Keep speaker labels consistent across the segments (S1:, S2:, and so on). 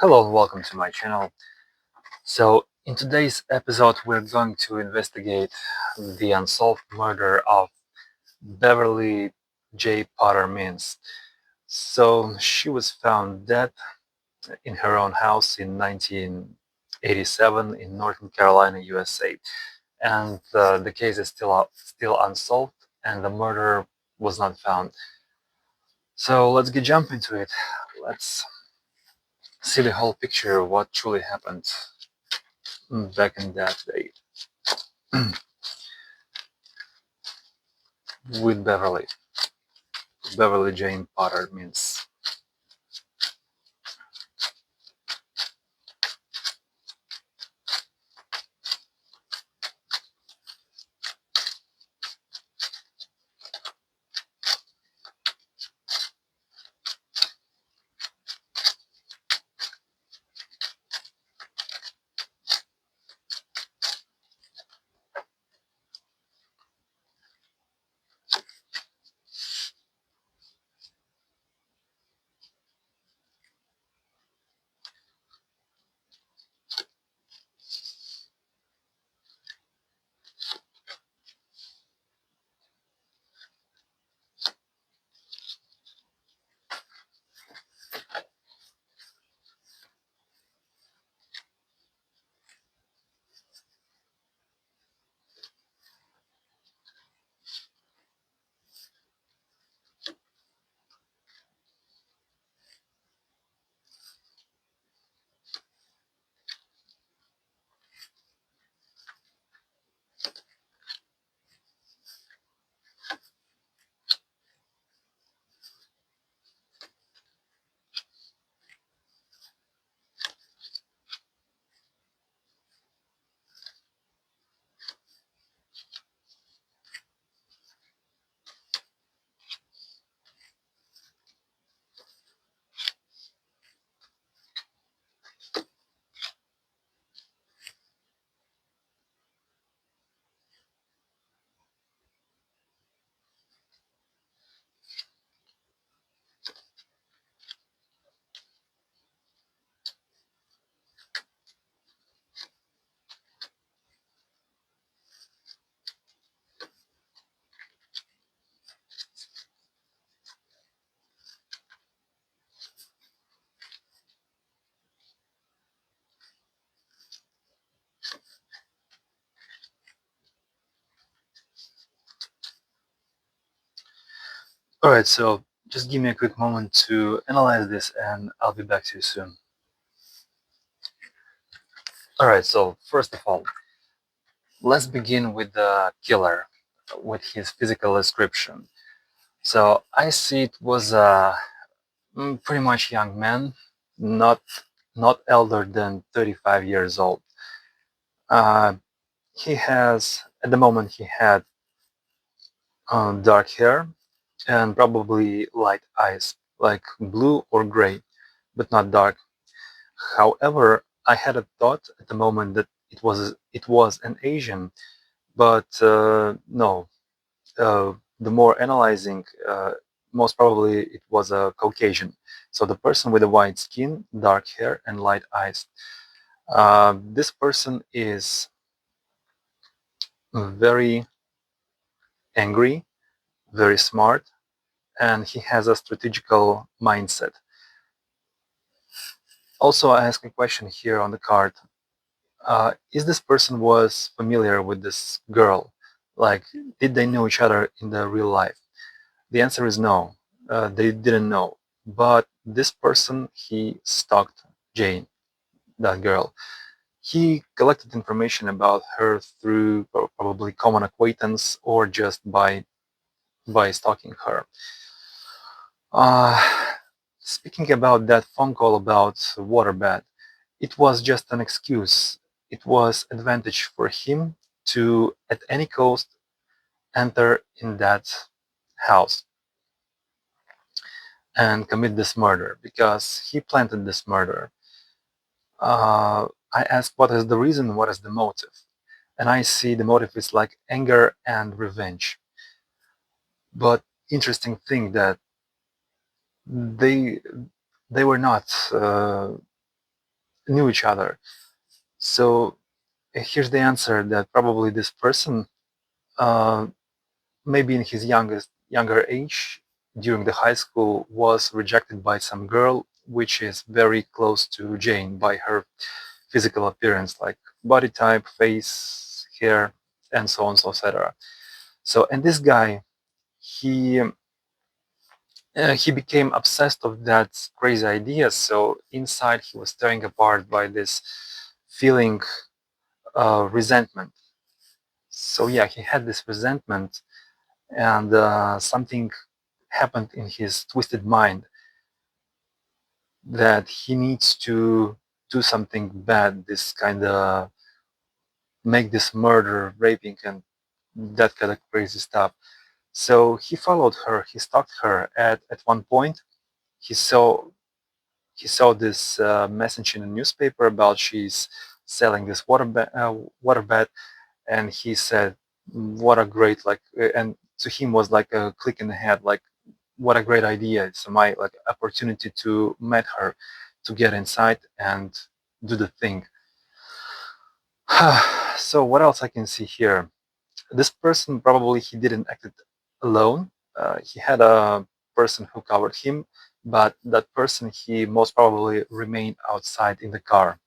S1: Hello and welcome to my channel. So in today's episode we're going to investigate the unsolved murder of Beverly J. Potter Mintz. So she was found dead in her own house in 1987 in Northern Carolina, USA. And the case is still unsolved and the murderer was not found. So let's jump into it. Let's see the whole picture of what truly happened back in that day. With Beverly Jane Potter Mintz. Alright, so just give me a quick moment to analyze this and I'll be back to you soon. Alright, so first of all, let's begin with the killer, with his physical description. So I see it was a pretty much young man, not elder than 35 years old. Uh, he has, at the moment, he had dark hair and probably light eyes, like blue or gray, but not dark. However, I had a thought at the moment that it was an Asian, but no. The more analyzing, most probably it was a Caucasian. So the person with the white skin, dark hair, and light eyes. This person is very angry, very smart, and he has a strategical mindset. Also, I ask a question here on the card. Is this person was familiar with this girl? Like, did they know each other in the real life? The answer is no. They didn't know. But this person, he stalked Jane, that girl. He collected information about her through probably common acquaintance or just by stalking her. Uh, Speaking about that phone call about waterbed, it was just an excuse. It was advantage for him to, at any cost, enter in that house and commit this murder because he planted this murder. I asked what is the reason, what is the motive, and I see the motive is like anger and revenge. But interesting thing that they they were not knew each other. So here's the answer, that probably this person, uh, maybe in his younger age, during the high school, was rejected by some girl which is very close to Jane by her physical appearance, like body type, face, hair, and so on, so etc. So, and this guy, he he became obsessed of that crazy idea. So inside, he was tearing apart by this feeling, resentment. So yeah, he had this resentment, and something happened in his twisted mind that he needs to do something bad, this kind of make this murder, raping, and that kind of crazy stuff. So he followed her, he stalked her. At one point, he saw he saw this message in a newspaper about she's selling this waterbed, and he said, "What a great like!" And to him was like a click in the head, like, "What a great idea! It's my like opportunity to meet her, to get inside and do the thing." So what else I can see here? This person, probably he didn't act it alone. He had a person who covered him, but that person, he most probably remained outside in the car.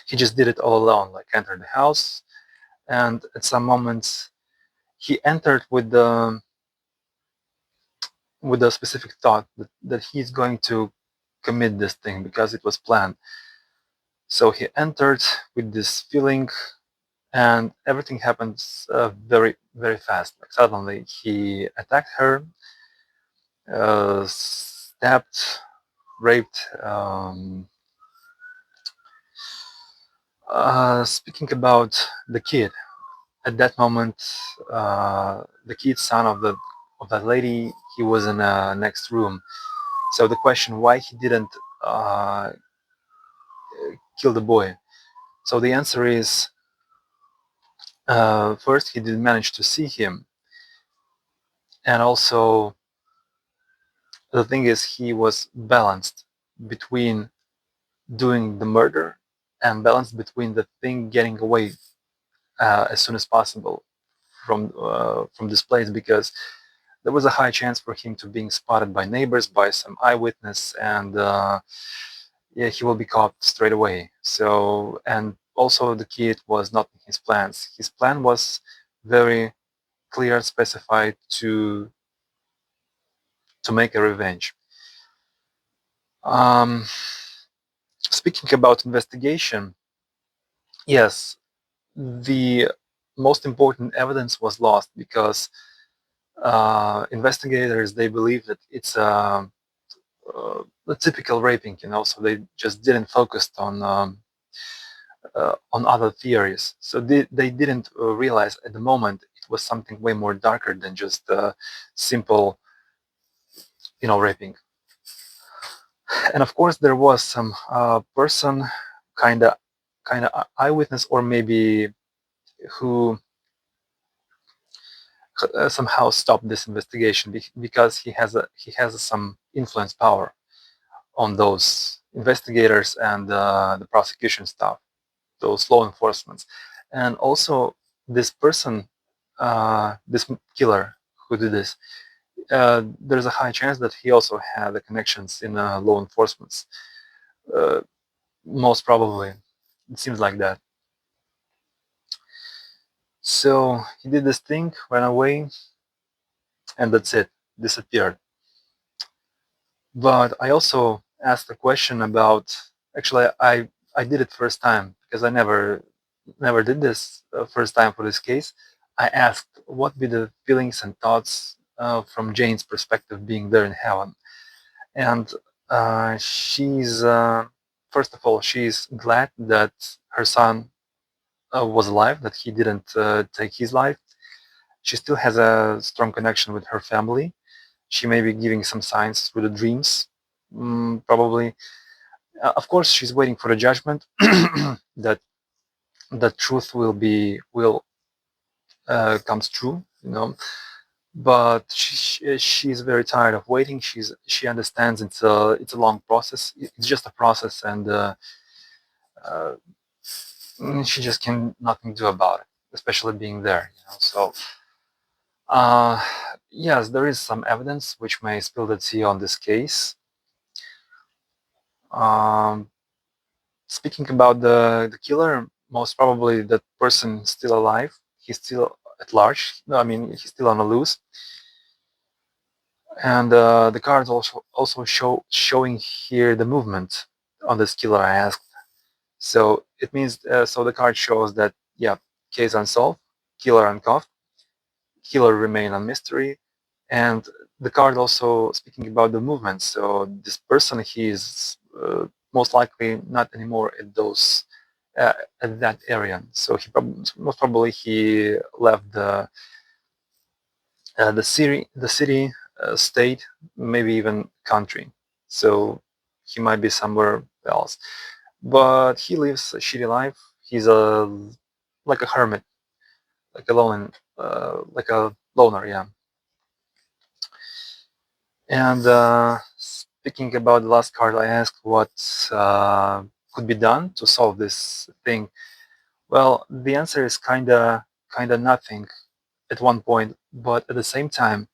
S1: He just did it all alone, like entered the house, and at some moments he entered with the specific thought that he's going to commit this thing because it was planned. So he entered with this feeling, and everything happens very, very fast. Like suddenly, he attacked her, stabbed, raped. Speaking about the kid, at that moment, the kid, son of that lady, he was in a next room. So the question why he didn't uh, kill the boy. So the answer is, first, he didn't manage to see him, and also the thing is he was balanced between doing the murder and balanced between the thing getting away as soon as possible from this place, because there was a high chance for him to being spotted by neighbors, by some eyewitness, and yeah, he will be caught straight away. So, and also the kid was not in his plans. His plan was very clear, specified to make a revenge. Um, Speaking about investigation, yes, the most important evidence was lost because investigators, they believe that it's a typical raping, so they just didn't focus on other theories. So they didn't realize at the moment it was something way more darker than just simple, raping. And of course, there was some person, kind of eyewitness, or maybe who somehow stopped this investigation because he has some influence power on those investigators and the prosecution staff, those law enforcement. And also this person, this killer who did this, there's a high chance that he also had the connections in law enforcement. Uh, Most probably, it seems like that. So he did this thing, ran away, and that's it, disappeared. But I also asked a question about, actually I did it first time because I never did this first time for this case. I asked what be the feelings and thoughts from Jane's perspective being there in heaven. And she's first of all, she's glad that her son was alive, that he didn't take his life. She still has a strong connection with her family. She may be giving some signs through the dreams, probably. Of course, she's waiting for the judgment that the truth will comes true, But she's very tired of waiting. She understands it's a long process. It's just a process, and uh, she just can nothing do about it, especially being there. So yes, there is some evidence which may spill the tea on this case. Um, Speaking about the killer, most probably that person is still alive. He's still at large. No, I mean he's still on the loose. And the cards also showing here the movement on this killer I asked. So it means so the card shows that yeah, case unsolved, killer uncuffed, killer remain a mystery, and the card also speaking about the movement. So this person, he is most likely not anymore at those at that area. So most probably he left the city, state, maybe even country. So he might be somewhere else. But he lives a shitty life. He's a like a hermit, like a loner, yeah. And speaking about the last card, I asked what could be done to solve this thing. Well, the answer is kinda nothing at one point, but at the same time,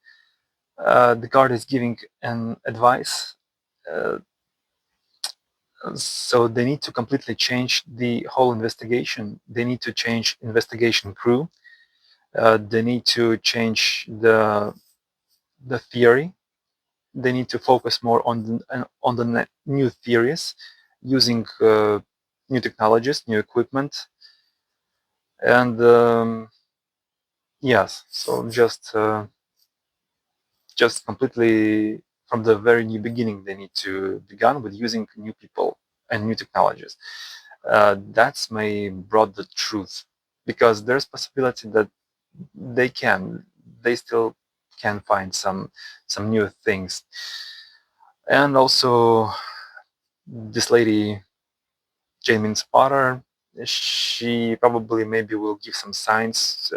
S1: the card is giving an advice. Uh, so they need to completely change the whole investigation. They need to change investigation crew. They need to change the theory. They need to focus more on the new theories, using new technologies, new equipment, and yes. So just completely from the very new beginning, they need to begin with using new people and new technologies. That's my broad the truth, because there's possibility that they still can find some new things. And also this lady Jaye Mintz, she probably maybe will give some signs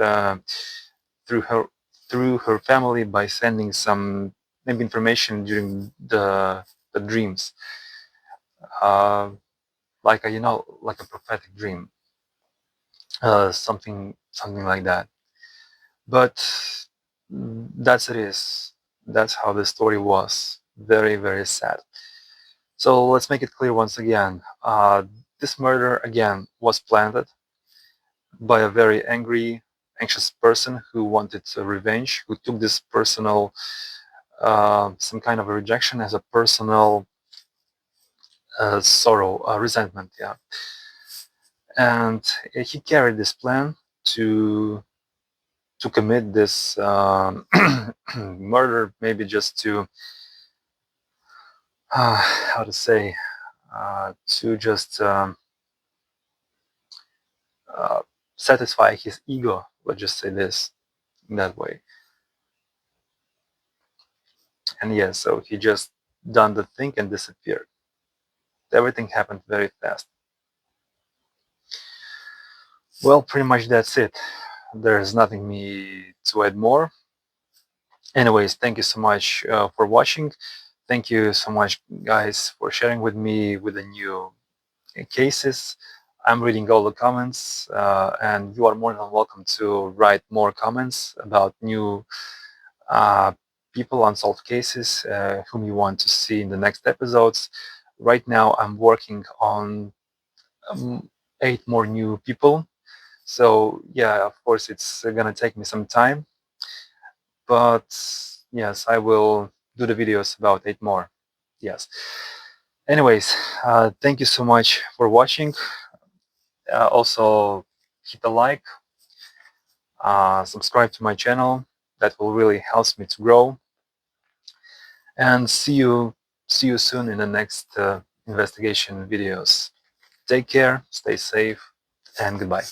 S1: through her through her family by sending some maybe information during the dreams, uh, like like a prophetic dream, something like that. But that's it is. That's how the story was. Very, very sad. So let's make it clear once again. This murder again was planned by a very angry, anxious person who wanted revenge, who took this personal, some kind of a rejection as a personal sorrow, resentment, yeah. And he carried this plan to commit this murder, maybe just to how to say, to just uh, satisfy his ego. Let's just say this in that way. And yeah, so he just done the thing and disappeared. Everything happened very fast. Well, pretty much that's it. There's nothing me to add more. Anyways, thank you so much for watching. Thank you so much, guys, for sharing with me with the new cases. I'm reading all the comments, and you are more than welcome to write more comments about new uh, people, unsolved cases, whom you want to see in the next episodes. Right now, I'm working on 8 more new people. So yeah, of course, it's gonna take me some time, but yes, I will do the videos about 8 more. Yes. Anyways, thank you so much for watching. Also, hit a like, subscribe to my channel. That will really help me to grow. And see you soon in the next investigation videos. Take care, stay safe, and goodbye.